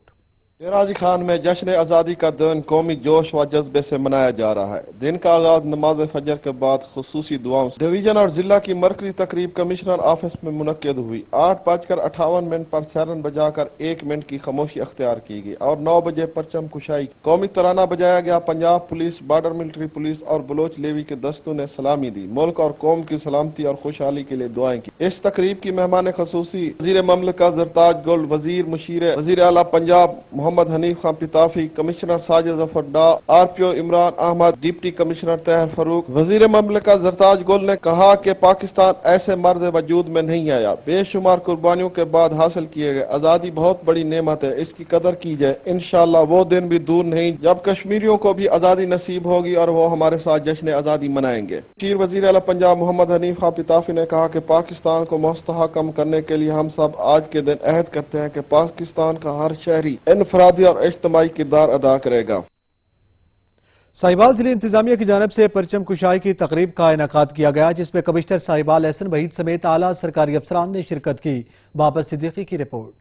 डेरा गाजी खान में जश्न आज़ादी का दिन कौमी जोश व जज्बे से मनाया जा रहा है। दिन का आगाज नमाज फजर के बाद खुसूसी दुआओं डिवीजन और जिला की मरकजी तकरीब कमिश्नर ऑफिस में मुनक्किद हुई। 8:58 पर सायरन बजाकर 1 मिनट की खामोशी अख्तियार की गई और 9 बजे परचम कुशाई कौमी तराना बजाया गया। Punjab police, border military police और बलोच लेवी के दस्तों ने सलामी दी। मुल्क और कौम की सलामती और खुशहाली के लिए दुआएं की। इस तकरीब की मेहमान खसूसी वजीर ममलकत जरताज गुल, वजीर मुशीर वजीर आला पंजाब मोहम्मद हनीफ खान पिताफी, कमिश्नर साजिद जफर डा, RPO Imran Ahmad, deputy commissioner Tahir Farooq. वजीर ममलकत जरताज गुल ने कहा कि पाकिस्तान ऐसे मर्द वजूद में नहीं आया, बेशुमार कुर्बानियों के बाद हासिल किए गए आज़ादी बहुत बड़ी नेमत है, इसकी कदर की जाए। इंशाअल्लाह वो दिन भी दूर नहीं जब कश्मीरियों को भी आज़ादी नसीब होगी और वो हमारे साथ जश्न आज़ादी मनाएंगे। चीफ वजीर आला पंजाब मोहम्मद हनीफ खान पिताफी ने कहा कि पाकिस्तान को मुस्तहकम करने के लिए हम सब आज के दिन अहद करते हैं कि पाकिस्तान का हर शहरी इनफरादी और इज्तिमाई किरदार अदा करेगा। साहिवाल जिले इंतजामिया की जानिब से परचम कुशाई की तकरीब का इनेकाद किया गया, जिसमें कमिश्नर साहिवाल एहसन वहीद समेत आला सरकारी अफसरान ने शिरकत की। बाबर सिद्दीकी की रिपोर्ट।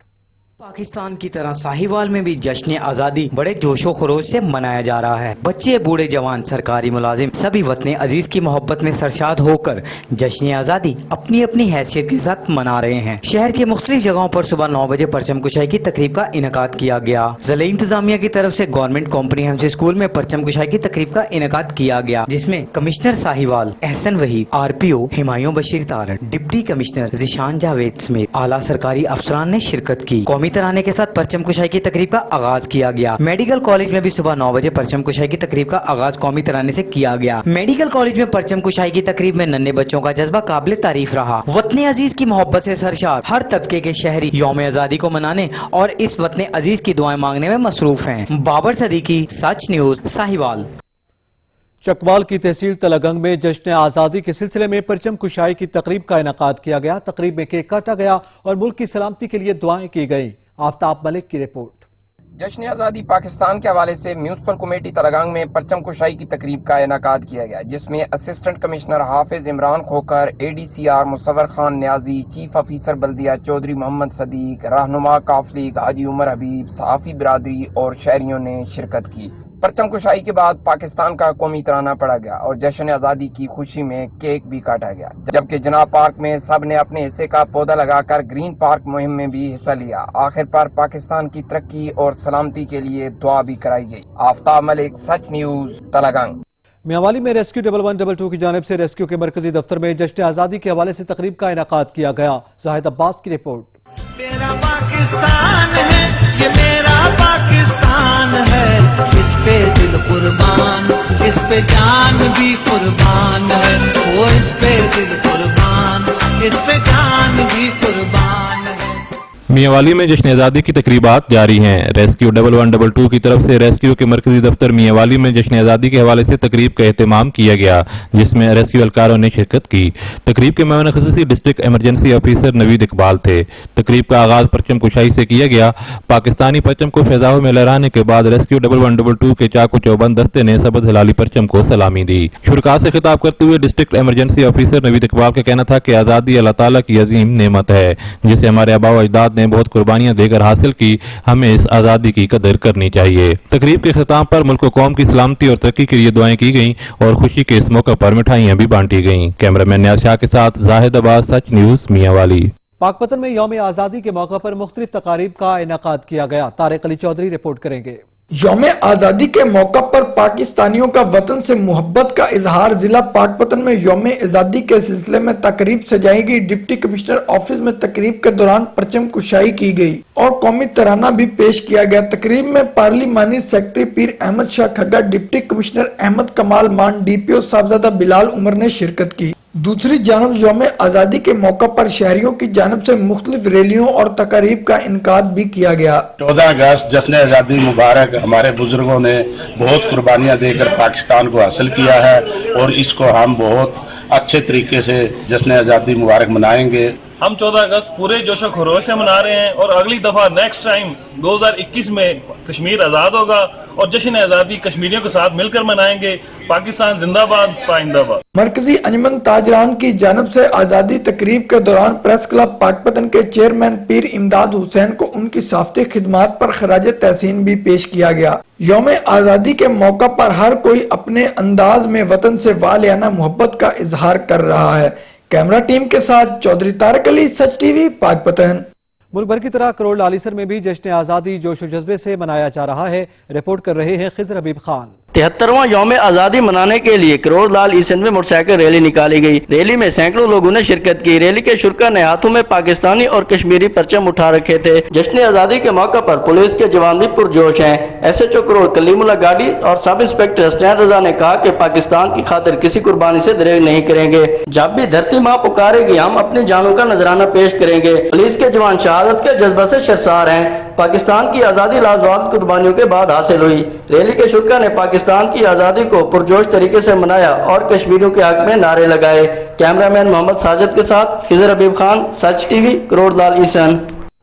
पाकिस्तान की तरह साहिवाल में भी जश्न आज़ादी बड़े जोशो खरोश से मनाया जा रहा है। बच्चे, बूढ़े, जवान, सरकारी मुलाजिम सभी वतन अजीज की मोहब्बत में सरशाद होकर जश्न आज़ादी अपनी अपनी हैसियत के साथ मना रहे हैं। शहर के मुख्तलिफ जगहों पर सुबह 9 बजे परचम कुशाई की तकरीब का इनकाद किया गया। ज़िला इंतजामिया की तरफ से गवर्नमेंट कॉम्प्रिहेंसिव स्कूल में परचम कुशाई की तकरीब का इनकाद किया गया, जिसमें commissioner Sahiwal Ahsan Waheed, RPO Humayun Bashir Tarar, deputy commissioner Zeeshan Javed समेत आला सरकारी अफसरान ने शिरकत की। कौमी तराने के साथ परचम कुशाई की तकरीब का आगाज किया गया। मेडिकल कॉलेज में भी सुबह 9 बजे परचम कुशाई की तकरीब का आगाज कौमी तराने से किया गया। मेडिकल कॉलेज में परचम कुशाई की तकरीब में नन्हे बच्चों का जज्बा काबिल तारीफ रहा। वतन अजीज की मोहब्बत से सरशार हर तबके के शहरी यौम आज़ादी को मनाने और इस वतन अजीज की दुआएं मांगने में मसरूफ हैं। बाबर सदीकी, सच न्यूज, साहिवाल। चकवाल की तहसील तलागंग में जश्न आज़ादी के सिलसिले में परचम कुशाई की तकरीब का इनकाद किया गया। तकरीब में केक काटा गया और मुल्क की सलामती के लिए दुआएं की गई। आफ्ताब मलिक की रिपोर्ट। जश्न आज़ादी पाकिस्तान के हवाले से म्यूनसिपल कमेटी तलागंग में परचम कुशाई की तकरीब का इनकाद किया गया, जिसमें assistant commissioner Hafiz Imran Khokhar, ADCR Musawwar Khan Niazi, chief officer बल्दिया चौधरी मोहम्मद सदीक, रहनुमा काफली हाजी उमर हबीब, सहाफ़ी बिरादरी और शहरियों ने शिरकत की। परचम कुशाई के बाद पाकिस्तान का कौमी तराना पढ़ा गया और जश्न आज़ादी की खुशी में केक भी काटा गया, जबकि जनाब पार्क में सब ने अपने हिस्से का पौधा लगाकर ग्रीन पार्क मुहिम में भी हिस्सा लिया। आखिर पर पाकिस्तान की तरक्की और सलामती के लिए दुआ भी कराई गई। आफ्ताब मलिक, सच न्यूज, तलागंग। मियांवाली में रेस्क्यू 1112 की जानिब से रेस्क्यू के मरकजी दफ्तर में जश्न आज़ादी के हवाले से तकरीब का इनकाद किया गया। जाहिद अब्बास की रिपोर्ट। तेरा पाकिस्तान है, ये मेरा पाकिस्तान है, इस पे दिल कुर्बान, इस पे जान भी कुर्बान है, वो इस पे दिल कुर्बान, इस पे जान भी कुर्बान है। मियांवाली में जश्न आज़ादी की तकरीबात जारी हैं। रेस्क्यू 1112 की तरफ से रेस्क्यू के मरकजी दफ्तर मियांवाली में जश्न आज़ादी के हवाले से तकरीब का एहतमाम किया गया, जिसमें रेस्क्यू एहलकारों ने शिरकत की। तकरीब के मेहमान ख़ुसूसी district emergency officer Naveed Iqbal थे। तकरीब का आगाज परचम कुशाई से किया गया। पाकिस्तानी परचम को फैजाओं में लहराने के बाद रेस्क्यू 1112 के चाकू चौबंद दस्ते ने सबज हिलाली परचम को सलामी दी। शुरका से खिताब करते हुए district emergency officer Naveed Iqbal का कहना था कि आज़ादी अल्लाह ताला की अजीम नेमत है, जिसे हमारे आबा व अजदाद ने बहुत कुर्बानियां देकर हासिल की। हमें इस आज़ादी की कदर करनी चाहिए। तकरीब के खिताम पर मुल्क कौम की सलामती और तरक्की के लिए दुआएं की गईं और खुशी के इस मौके पर मिठाइयां भी बांटी गईं। कैमरामैन न्याज शाह के साथ जाहिद अब्बास, सच न्यूज, मियांवाली। पाकपतन में यौम आज़ादी के मौके पर मुख्तलिफ तकारीब का इनकाद किया गया। तारिक अली चौधरी रिपोर्ट करेंगे। यौम आज़ादी के मौका पर पाकिस्तानियों का वतन से मोहब्बत का इजहार। जिला पाकपतन में यौम आज़ादी के सिलसिले में तकरीब सजाई गई। डिप्टी कमिश्नर ऑफिस में तकरीब के दौरान परचम कुशाई की गई और कौमी तराना भी पेश किया गया। तकरीब में पार्लिमानी सेक्रेटरी पीर अहमद शाह खग्गा, डिप्टी कमिश्नर अहमद कमाल मान, DPO साहबजादा बिलाल उमर ने शिरकत की। दूसरी जानब यौम आज़ादी के मौका पर शहरियों की जानब से मुख्तलिफ रैलियों और तकारीब का इनकाद भी किया गया। 14 अगस्त जश्न आज़ादी मुबारक। हमारे बुजुर्गों ने बहुत कुर्बानियां देकर पाकिस्तान को हासिल किया है और इसको हम बहुत अच्छे तरीके से जश्न आज़ादी मुबारक मनाएंगे। हम 14 अगस्त पूरे जोशो खरोश से मना रहे हैं और अगली दफा नेक्स्ट टाइम 2021 में कश्मीर आज़ाद होगा और जश्न आज़ादी कश्मीरियों के साथ मिलकर मनाएंगे। पाकिस्तान जिंदाबाद, पाइंदाबाद। मरकजी अंजुमन ताजरान की जानब से आज़ादी तकरीब के दौरान प्रेस क्लब पाकपतन के चेयरमैन पीर इमदाद हुसैन को उनकी साफ्ती खिदमात पर खराज तहसीन भी पेश किया गया। यौम आज़ादी के मौका पर हर कोई अपने अंदाज में वतन से वालियाना मोहब्बत का इजहार कर रहा है। कैमरा टीम के साथ चौधरी तारिक अली, सच TV, पाकपतन। मुल्क भर की तरह करोड़ लालीसर में भी जश्न आज़ादी जोश व जज्बे से मनाया जा रहा है। रिपोर्ट कर रहे हैं खिजर हबीब खान। 73वां यौम आज़ादी मनाने के लिए करोड़ लाल ईसन में मोटरसाइकिल रैली निकाली गई। रैली में सैकड़ों लोगों ने शिरकत की। रैली के शुरा ने हाथों में पाकिस्तानी और कश्मीरी परचम उठा रखे थे। जश्न आज़ादी के मौके पर पुलिस के जवान भी पुरजोश हैं। SHO करोड़ कलीमुल्लाह गाड़ी और सब इंस्पेक्टर हसनैन रजा ने कहा कि पाकिस्तान की खातिर किसी कुर्बानी से दरेग नहीं करेंगे। जब भी धरती माँ पुकारेगी हम अपनी जानों का नजराना पेश करेंगे। पुलिस के जवान शहादत के जज्बा से शर्मसार हैं। पाकिस्तान की आज़ादी लाजवाब कुर्बानियों के बाद हासिल हुई। रैली के शुरा ने पाकिस्तान की आज़ादी को पुरजोश तरीके से मनाया और कश्मीरियों के हक में नारे लगाए। कैमरामैन मोहम्मद साजिद के साथ खिजर हबीब खान, सच TV, करोड़ लाल ईसन।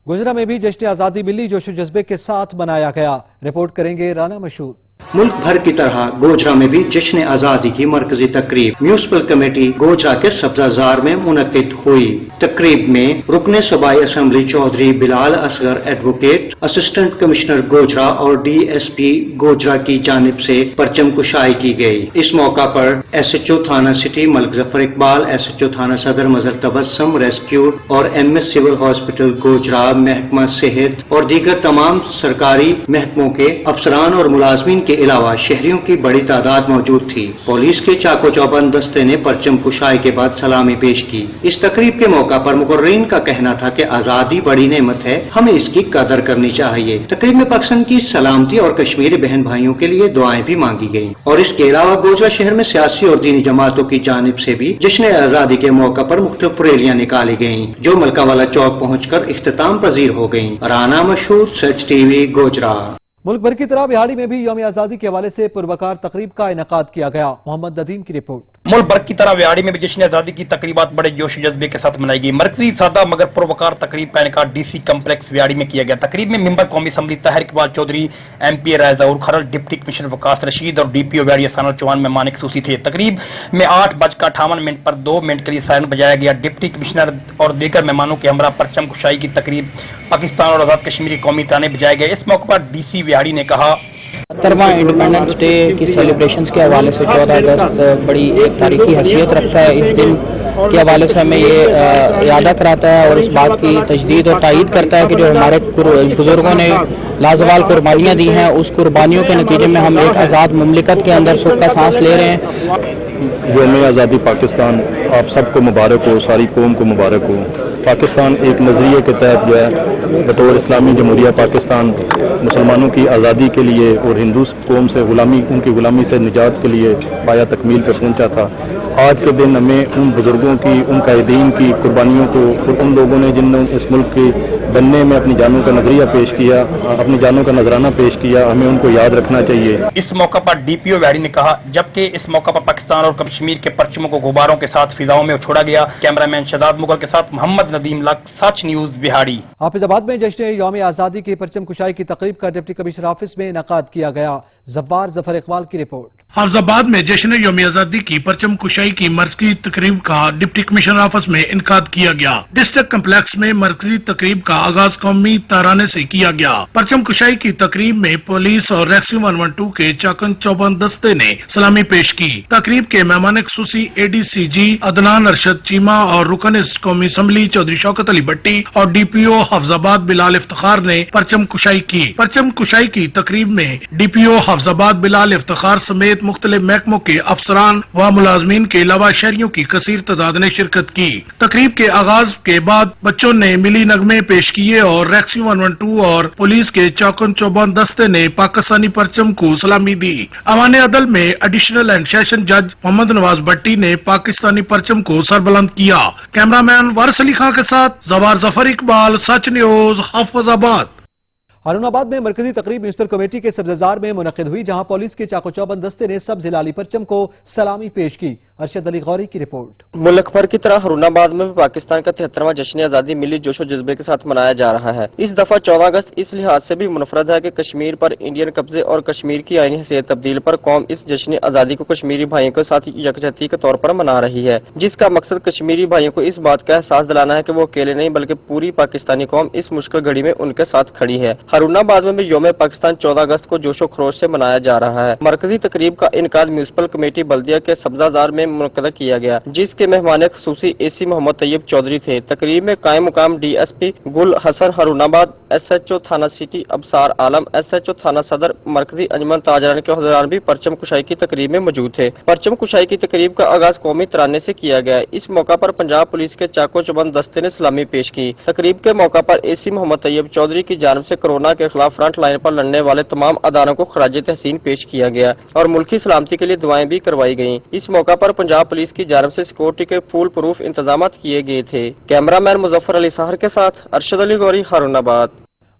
गुजरा में भी जश्न आज़ादी मिली जोश व जज्बे के साथ मनाया गया। रिपोर्ट करेंगे राना मशहूर। मुल्क भर की तरह गोजरा में भी जश्न आज़ादी की मरकजी तकरीब म्यूनिसिपल कमेटी गोजरा के सब्जाजार में मुनक्किद हुई। तकरीब में रुकने सूबाई assembly Chaudhry Bilal Asghar advocate, assistant commissioner Gojra और DSP गोजरा की जानिब से परचम कुशाई की गई। इस मौका पर SHO थाना सिटी मलिक जफर इकबाल, SHO थाना सदर मजहर तबस्सुम रेस्क्यू और MS सिविल हॉस्पिटल गोजरा, महकमा सेहत और दीगर तमाम सरकारी महकमों के अफसरान और मुलाजमीन के अलावा शहरियों की बड़ी तादाद मौजूद थी। पुलिस के चाको चौबंद दस्ते ने परचम कुशाई के बाद सलामी पेश की। इस तकरीब के मौका पर मुकर्रीन का कहना था कि आज़ादी बड़ी नेमत है, हमें इसकी कदर करनी चाहिए। तकरीब में पाकिस्तान की सलामती और कश्मीरी बहन भाइयों के लिए दुआएं भी मांगी गयी और इसके अलावा गोजरा शहर में सियासी और दीनी जमातों की जानिब से भी जश्न आज़ादी के मौका पर मुख्तलिफ रैलियां निकाली गयी जो मलकावाला चौक पहुँच कर इख्तिताम पजीर हो गयी। राना मशहूद, सच TV गोजरा। मुल्क भर की तरह बिहाड़ी में भी यौम आज़ादी के हवाले से पुरवकार तकरीब का इनेकाद किया गया। मोहम्मद नदीम की रिपोर्ट। मुल्क भर की तरह बिहाड़ी में भी जश्न आज़ादी की तकरीबात बड़े जोश जज्बे के साथ मनाई गई। मरकजी सादा मगर पुरवकार तकरीब का इनेकाद DC कम्प्लेक्स बिहाड़ी में किया गया। तकरीब में मेंबर कौमी असम्बली ताहिर इकबाल चौधरी, MP रायज़ाउर खरल, डिप्टी कमिश्नर वकास रशीद और DPO बिहाड़ी असानुल चौहान मेहमान खसूसी थे। तकरीब में 8:58 पर 2 मिनट के लिए सायरन बजाया गया। डिप्टी कमिश्नर और दीगर मेहमानों के हमरा परचम कुशाई की तकरीब पाकिस्तान और आज़ाद कश्मीरी कौमी ताने बजाए गए। इस मौके पर DC बिहाड़ी ने कहा, 70वां इंडिपेंडेंस डे की सेलिब्रेशंस के हवाले से 14 अगस्त बड़ी एक तारीखी हैसियत रखता है। इस दिन के हवाले से हमें ये यादा कराता है और इस बात की तजदीद और तायीद करता है कि जो हमारे बुजुर्गों ने लाजवाल कुर्बानियाँ दी हैं, उस कुर्बानियों के नतीजे में हम एक आज़ाद मुमलिकत के अंदर सुख का सांस ले रहे हैं। यौम आज़ादी पाकिस्तान आप सबको मुबारक हो, सारी कौम को मुबारक हो। पाकिस्तान एक नज़रिए के तहत जो है बतौर इस्लामी जमहूरिया पाकिस्तान मुसलमानों की आज़ादी के लिए और हिंदू कौम से उनकी गुलामी से निजात के लिए पाया तकमील पर पहुंचा था। आज के दिन हमें उन बुज़ुर्गों की, उन कायदीन की कुर्बानियों को और उन लोगों ने जिन्होंने इस मुल्क के बनने में अपनी जानों का नजरिया पेश किया, अपनी जानों का नजराना पेश किया, हमें उनको याद रखना चाहिए। इस मौका पर DPO बिहाड़ी ने कहा, जबकि इस मौका पर पाकिस्तान और कश्मीर के परचमों को गुब्बारों के साथ फिजाओं में छोड़ा गया। कैमरामैन शहजाद मुगल के साथ मोहम्मद नदीम लक, सच न्यूज बिहाड़ी। हाफिजाबाद में जश्न यौम आज़ादी की परचम कुशाई की तकरीब का डिप्टी कमिश्नर ऑफिस में इनेकाद किया गया। जब्बार जफर इकबाल की रिपोर्ट। हाफिजाबाद में जश्न यौम आज़ादी की परचम कुशाई की मरकजी तकरीब का डिप्टी कमिश्नर ऑफिस में इनकाद किया गया। डिस्ट्रिक्ट कम्प्लेक्स में मरकजी तकरीब का आगाज कौमी तराने से किया गया। परचम कुशाई की तकरीब में पुलिस और रेस्क्यू 112 के चाकन चौबंद दस्ते ने सलामी पेश की। तकरीब के मेहमान खसूसी ADCG अदनान अरशद चीमा और रुकन कौमी असम्बली चौधरी शौकत अली भट्टी और DPO हाफिजाबाद बिलाल इफ्तिखार ने परचम कुशाई की। परचम कुशाई की तकरीब में DPO हाफिजाबाद बिलाल इफ्तिखार समेत मुख्तलिफ महकमों के अफसरान व मुलाजमीन के अलावा शहरियों की कसीर तादाद ने शिरकत की। तकरीब के आगाज के बाद बच्चों ने मिली नगमे पेश किए और रेस्क्यू 112 और पुलिस के चाकन चौबंद दस्ते ने पाकिस्तानी परचम को सलामी दी। अवान अदल में एडिशनल एंड सेशन जज मोहम्मद नवाज भट्टी ने पाकिस्तानी परचम को सरबुलंद किया। कैमरामैन वारिस अली खां के साथ जवार जफर इकबाल, सच न्यूज, हाफिजाबाद। हारूनाबाद में मरकजी तकरीब म्यूनिसिपल कमेटी के सब्जाजार में मुनक्किद हुई, जहां पुलिस के चाको चौबंद दस्ते ने सब जिलाली परचम को सलामी पेश की। अरशद अली गौरी की रिपोर्ट। मुल्क भर की तरह हारूनाबाद में भी पाकिस्तान का 73वां जश्न आज़ादी मिली जोशो जज्बे के साथ मनाया जा रहा है। इस दफा 14 अगस्त इस लिहाज से भी मुनफरद है कि कश्मीर पर इंडियन कब्जे और कश्मीर की आईनी हैसियत तब्दील पर कौम इस जश्न आज़ादी को कश्मीरी भाइयों के साथ यकजहती के तौर पर मना रही है, जिसका मकसद कश्मीरी भाइयों को इस बात का एहसास दिलाना है कि वो अकेले नहीं बल्कि पूरी पाकिस्तानी कौम इस मुश्किल घड़ी में उनके साथ खड़ी है। हारूनाबाद में भी यौम पाकिस्तान 14 अगस्त को जोशो खरोश से मनाया जा रहा है। मरकजी तकरीब का इनकाद म्यूनिसिपल कमेटी बल्दिया के सब्जाजार में मुनक्किद किया गया, जिसके मेहमान खसूसी AC मोहम्मद तैयब चौधरी थे। तकरीब में कायम मुकाम DSP गुल हसन हारूनाबाद, SHO थाना सिटी अबसार आलम, SHO थाना सदर मरकजी अंजमन ताजरान के हुज़रान भी परचम कुशाई की तकरीब में मौजूद थे। परचम कुशाई की तकरीब का आगाज कौमी तराने से किया गया। इस मौका पर पंजाब पुलिस के चाको चौबंद दस्ते ने सलामी पेश की। तकरीब के मौका पर AC मोहम्मद तैयब चौधरी की जानब से कोरोना के खिलाफ फ्रंट लाइन पर लड़ने वाले तमाम अदारों को खराज तहसीन पेश किया गया और मुल्की सलामती के लिए दुआएं भी करवाई गयी। इस मौका पर पंजाब पुलिस की जानब से सिक्योरिटी के फुल प्रूफ इंतजाम किए गए थे। कैमरामैन मुजफ्फर अली साहर के साथ अरशद अली गौरी, हारूनाबाद।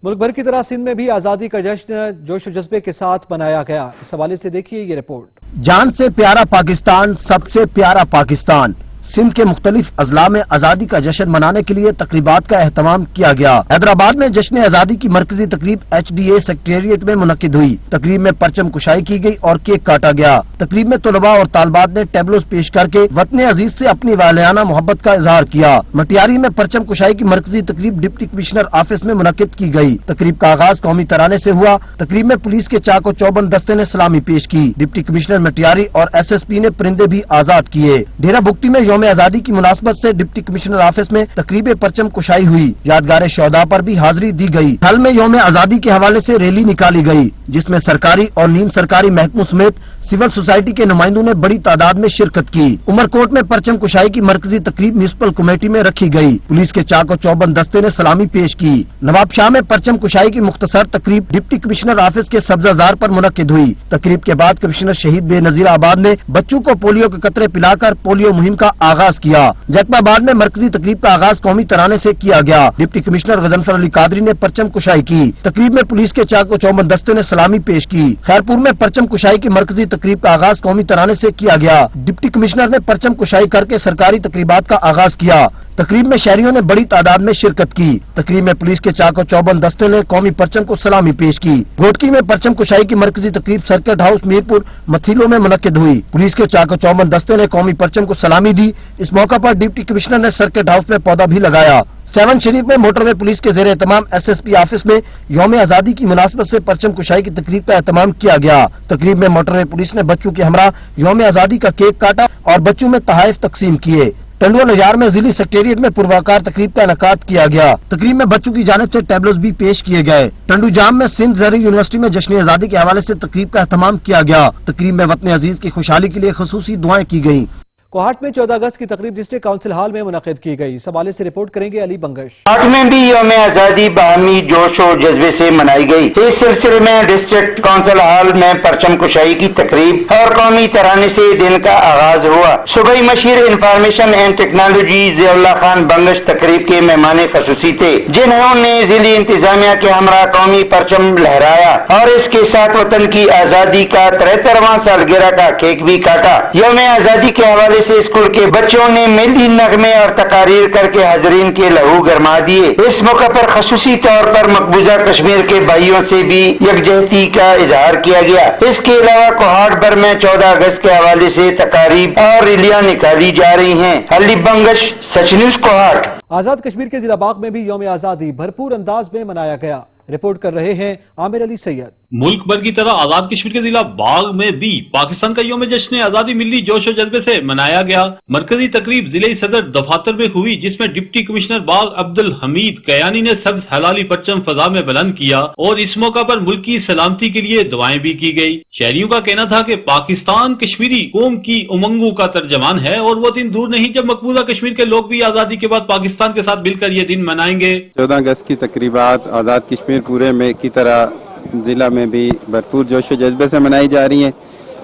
मुल्क भर की तरह सिंध में भी आज़ादी का जश्न जोश जज्बे के साथ मनाया गया। इस हवाले से देखिए ये रिपोर्ट। जान से प्यारा पाकिस्तान, सबसे प्यारा पाकिस्तान, सिंध के मुख्तलिफ अजला में आज़ादी का जश्न मनाने के लिए तकरीबात का अहतमाम किया गया। हैदराबाद में जश्न आज़ादी की मरकजी तकरीब HDA सेक्रेटेरिएट में मुनक्किद हुई। तकरीब में परचम कुशाई की गई और केक काटा गया। तकरीब में तलबा और तालबात ने टेबलोस पेश करके वतन अजीज से अपनी वालियाना मोहब्बत का इजहार किया। मटियारी में परचम कुशाई की मरकजी तकरीब डिप्टी कमिश्नर ऑफिस में मुनक्किद की गई। तकरीब का आगाज कौमी तराने से हुआ। तकरीब में पुलिस के चाको चौबंद दस्ते ने सलामी पेश की। डिप्टी कमिश्नर मटियारी और SSP ने परिंदे भी आजाद किए। डेरा बुगटी में यौम आजादी की मुनासबत से डिप्टी कमिश्नर ऑफिस में तकरीब परचम कुशाई हुई। यादगार शोहदा पर भी हाजिरी दी गई। हल में यौम आजादी के हवाले से रैली निकाली गई, जिसमें सरकारी और नीम सरकारी महकमों समेत सिविल सोसाइटी के नुमाइंदों ने बड़ी तादाद में शिरकत की। उमरकोट में परचम कुशाई की मरकजी तकरीब म्यूनिसिपल कमेटी में रखी गई। पुलिस के चाको चौबंद दस्ते ने सलामी पेश की। नवाबशाह में परचम कुशाई की मुख्तसर तकरीब डिप्टी कमिश्नर ऑफिस के सब्जाजार पर मुनक्किद हुई। तकरीब के बाद कमिश्नर शहीद बेनजीर आबाद ने बच्चों को पोलियो के कतरे पिलाकर पोलियो मुहिम का आगाज किया। जैकबाबाद में मरकजी तकरीब का आगाज कौमी तराने से किया गया। डिप्टी कमिश्नर गजनफर अली कादरी ने परचम कुशाई की। तकरीब में पुलिस के चाको चौबंद दस्ते ने सलामी पेश की। खैरपुर में परचम कुशाई की मरकजी तकरीब का आगाज कौमी तराने से किया गया। डिप्टी कमिश्नर ने परचम कुशाई करके सरकारी तकरीबात का आगाज किया। तकरीब में शहरियों ने बड़ी तादाद में शिरकत की। तकरीब में पुलिस के चाको चौबंद दस्ते ने कौमी परचम को सलामी पेश की। घोटकी में परचम कुशाई की मरकजी तकरीब सर्किट हाउस मीरपुर मथीलो में मुनक्किद हुई। पुलिस के चाको चौबंद दस्ते ने कौमी परचम को सलामी दी। इस मौका पर डिप्टी कमिश्नर ने सर्किट हाउस में पौधा भी लगाया। सेवन शरीफ में मोटरवे पुलिस के जेरे एहतमाम SSP ऑफिस में यौम आजादी की मुनासबत से परचम कुशाई की तकरीब का एहतमाम किया गया। तकरीब में मोटरवे पुलिस ने बच्चों के हमरा यौम आजादी का केक काटा और बच्चों में तहाइफ तकसीम किए। टंडुआ नजार में जिली सेक्रेटेरिएट में पुरवाकार तकरीब का इनकाद किया गया। तकरीब में बच्चों की जानिब से टैबलोस भी पेश किए गए। टंडू जाम में सिंध ज़री यूनिवर्सिटी में जश्न आजादी के हवाले से तकरीब का एहतमाम किया गया। तकरीब में वतन अजीज की खुशहाली के लिए खुसूसी दुआएं की गयी। कोहाट में 14 अगस्त की तकरीब डिस्ट्रिक्ट काउंसिल हॉल में मुनक्किद की गई। इस हवाले से रिपोर्ट करेंगे अली बंगश। कोहाट में भी यौम आजादी बाहमी जोश और जज्बे से मनाई गई। इस सिलसिले में डिस्ट्रिक्ट काउंसिल हॉल में परचम कुशाई की तकरीब और कौमी तराने से दिन का आगाज हुआ। सूबाई मशीर information and technology Ziaullah Khan Bangash तकरीब के मेहमान खसूसी थे, जिन्होंने जिली इंतजामिया के हमरा कौमी परचम लहराया और इसके साथ वतन की आजादी का 73वां सालगिरह का केक भी काटा। यौम आजादी के हवाले से स्कूल के बच्चों ने मिली नगमे और तकारीर करके हाजरीन के लहू गरमा दिए। इस मौके पर खसूसी तौर पर मकबूजा कश्मीर के भाइयों से भी यकजहती का इजहार किया गया। इसके अलावा कोहाट भर में 14 अगस्त के हवाले से तकारीब और रैलियां निकाली जा रही हैं। अली बंगश, सच न्यूज कोहाट। आजाद कश्मीर के जिला बाग में भी यौम आजादी भरपूर अंदाज में मनाया गया। रिपोर्ट कर रहे हैं आमिर अली सैयद। मुल्क भर की तरह आजाद कश्मीर के जिला बाग में भी पाकिस्तान का यौम जश्न आजादी मिली जोश और जज्बे से मनाया गया। मरकजी तकरीब जिले सदर दफातर में हुई, जिसमें डिप्टी कमिश्नर बाग अब्दुल हमीद कयानी ने सब्ज हलाली परचम फजा में बुलंद किया और इस मौका पर मुल्क की सलामती के लिए दुआएं भी की गई। शहरियों का कहना था कि पाकिस्तान कश्मीरी कौम की उमंगों का तर्जमान है और वो दिन दूर नहीं जब मकबूजा कश्मीर के लोग भी आजादी के बाद पाकिस्तान के साथ मिलकर ये दिन मनाएंगे। 14 अगस्त की तकरीबात आजाद कश्मीर पूरे में की तरह ज़िला में भी भरपूर जोश जज्बे से मनाई जा रही हैं,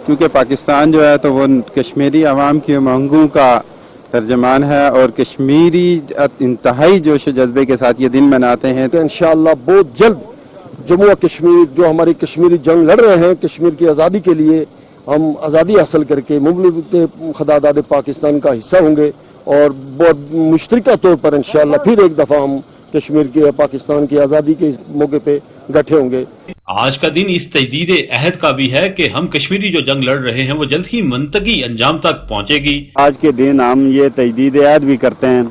क्योंकि पाकिस्तान जो है तो वो कश्मीरी अवाम की उमंगों का तर्जमान है और कश्मीरी इंतहाई जोश जज्बे के साथ ये दिन मनाते हैं। तो इंशाअल्लाह बहुत जल्द जम्मू कश्मीर जो हमारी कश्मीरी जंग लड़ रहे हैं कश्मीर की आज़ादी के लिए, हम आज़ादी हासिल करके मुमलिक खदादाद पाकिस्तान का हिस्सा होंगे और बहुत मुश्तरका तौर पर इंशाअल्लाह फिर एक दफ़ा हम कश्मीर की पाकिस्तान की आज़ादी के मौके पे इकट्ठे होंगे। आज का दिन इस तजदीद अहद का भी है कि हम कश्मीरी जो जंग लड़ रहे हैं वो जल्द ही मंतकी अंजाम तक पहुंचेगी। आज के दिन हम ये तजदीद अहद भी करते हैं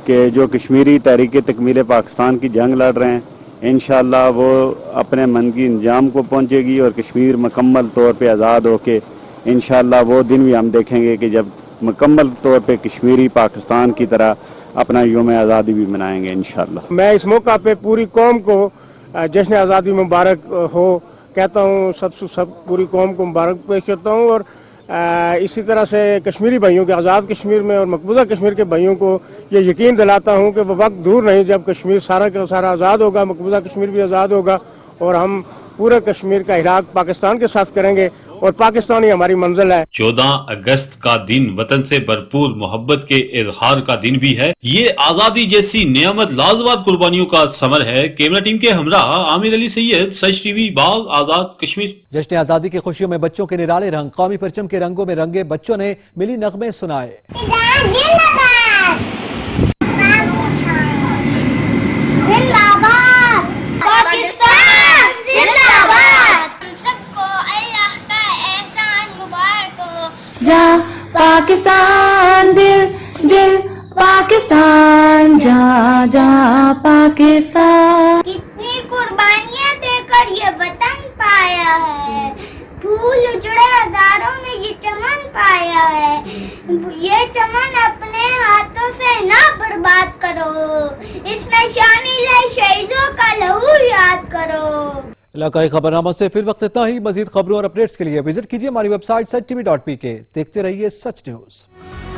कि जो कश्मीरी तहरीक तकमील पाकिस्तान की जंग लड़ रहे हैं, इंशाअल्लाह वो अपने मन की अंजाम को पहुंचेगी और कश्मीर मुकम्मल तौर पे आज़ाद होके इंशाअल्लाह वो दिन भी हम देखेंगे कि जब मुकम्मल तौर पे कश्मीरी पाकिस्तान की तरह अपना यौम आज़ादी भी मनाएंगे इंशाअल्लाह। मैं इस मौका पे पूरी कौम को जश्न आज़ादी मुबारक हो कहता हूँ, सब पूरी कौम को मुबारक पेश करता हूँ और इसी तरह से कश्मीरी भाइयों के आज़ाद कश्मीर में और मकबूजा कश्मीर के भाइयों को ये यकीन दिलाता हूँ कि वो वक्त दूर नहीं जब कश्मीर सारा का सारा आज़ाद होगा, मकबूजा कश्मीर भी आज़ाद होगा और हम पूरे कश्मीर का इराक पाकिस्तान के साथ करेंगे और पाकिस्तान ही हमारी मंजिल है। 14 अगस्त का दिन वतन से भरपूर मोहब्बत के इजहार का दिन भी है। ये आजादी जैसी नियामत लाजवाब कुर्बानियों का समर है। कैमरा टीम के हमराह आमिर अली सैयद, सच टीवी, बाग, आजाद कश्मीर। जश्न आजादी की खुशियों में बच्चों के निराले रंग, कौमी परचम के रंगों में रंगे बच्चों ने मिली नगमे सुनाए। जा पाकिस्तान दिल दिल पाकिस्तान, जा जा पाकिस्तान। कितनी कुर्बानियां देकर ये वतन पाया है, फूल उजड़े हजारों में ये चमन पाया है। ये चमन अपने हाथों से ना बर्बाद करो, इसमें शामिल है शहीदों का लहू याद करो। इलाकाई खबरनामा से फिर वक्त इतना ही। मजीद खबरों और अपडेट्स के लिए विजिट कीजिए हमारी वेबसाइट sach.tv.pk। देखते रहिए सच न्यूज।